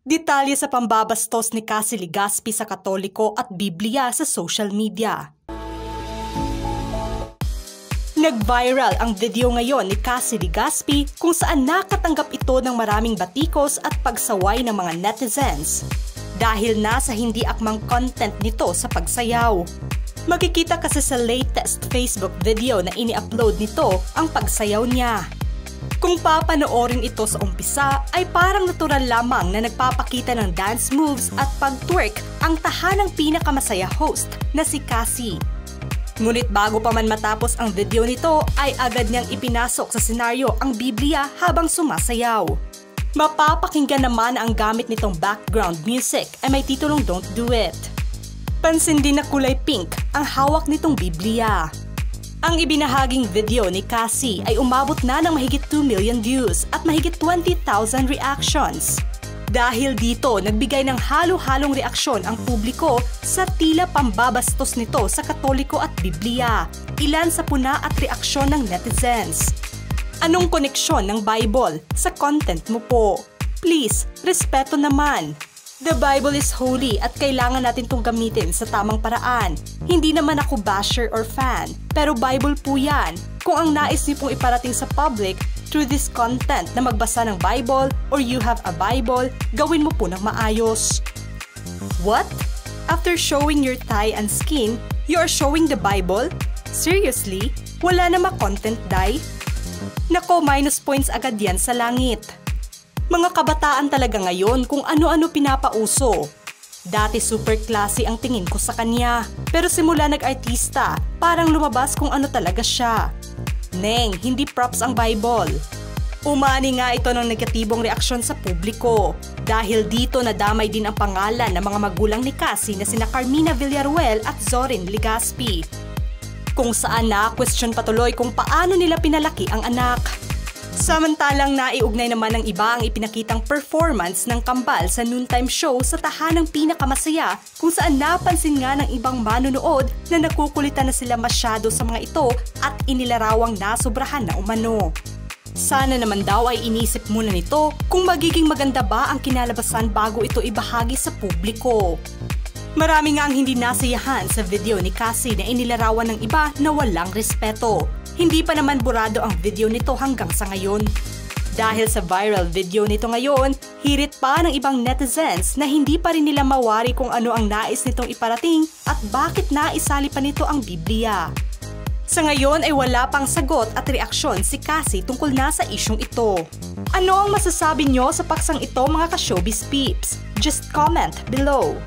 Detalye sa pambabastos ni Cassie Legaspi sa Katoliko at Biblia sa social media. Nag-viral ang video ngayon ni Cassie Legaspi kung saan nakatanggap ito ng maraming batikos at pagsaway ng mga netizens dahil nasa hindi akmang content nito sa pagsayaw. Makikita kasi sa latest Facebook video na ini-upload nito ang pagsayaw niya. Kung papanoorin ito sa umpisa ay parang natural lamang na nagpapakita ng dance moves at pag-twerk ang tahanang pinakamasaya host na si Cassie. Ngunit bago pa man matapos ang video nito ay agad niyang ipinasok sa senaryo ang Biblia habang sumasayaw. Mapapakinggan naman ang gamit nitong background music ay may titulong Don't Do It. Pansin din na kulay pink ang hawak nitong Biblia. Ang ibinahaging video ni Cassie ay umabot na ng mahigit 2 million views at mahigit 20,000 reactions. Dahil dito, nagbigay ng halo-halong reaksyon ang publiko sa tila pambabastos nito sa Katoliko at Biblia. Ilan sa puna at reaksyon ng netizens. Anong koneksyon ng Bible sa content mo po? Please, respeto naman. The Bible is holy at kailangan natin itong gamitin sa tamang paraan. Hindi naman ako basher or fan, pero Bible po yan. Kung ang nais niyo pong iparating sa public through this content na magbasa ng Bible or you have a Bible, gawin mo po ng maayos. What? After showing your thigh and skin, you are showing the Bible? Seriously? Wala na ma-content dye? Nako, minus points agad yan sa langit. Mga kabataan talaga ngayon kung ano-ano pinapauso. Dati super classy ang tingin ko sa kanya, pero simula nag-artista, parang lumabas kung ano talaga siya. Neng, hindi props ang Bible. Umani nga ito ng negatibong reaksyon sa publiko. Dahil dito nadamay din ang pangalan ng mga magulang ni Cassie na sina Carmina Villaruel at Zorin Legaspi. Kung saan na-question patuloy kung paano nila pinalaki ang anak. Samantalang naiugnay naman ng iba ang ipinakitang performance ng Kambal sa noontime show sa tahanang pinakamasaya kung saan napansin nga ng ibang manonood na nakukulitan na sila masyado sa mga ito at inilarawang nasobrahan na umano. Sana naman daw ay inisip muna nito kung magiging maganda ba ang kinalabasan bago ito ibahagi sa publiko. Marami nga ang hindi nasayahan sa video ni Cassie na inilarawan ng iba na walang respeto. Hindi pa naman burado ang video nito hanggang sa ngayon. Dahil sa viral video nito ngayon, hirit pa ng ibang netizens na hindi pa rin nila mawari kung ano ang nais nitong iparating at bakit naisali pa nito ang Biblia. Sa ngayon ay wala pang sagot at reaksyon si Cassie tungkol na sa isyong ito. Ano ang masasabi nyo sa paksang ito mga ka-showbiz peeps? Just comment below.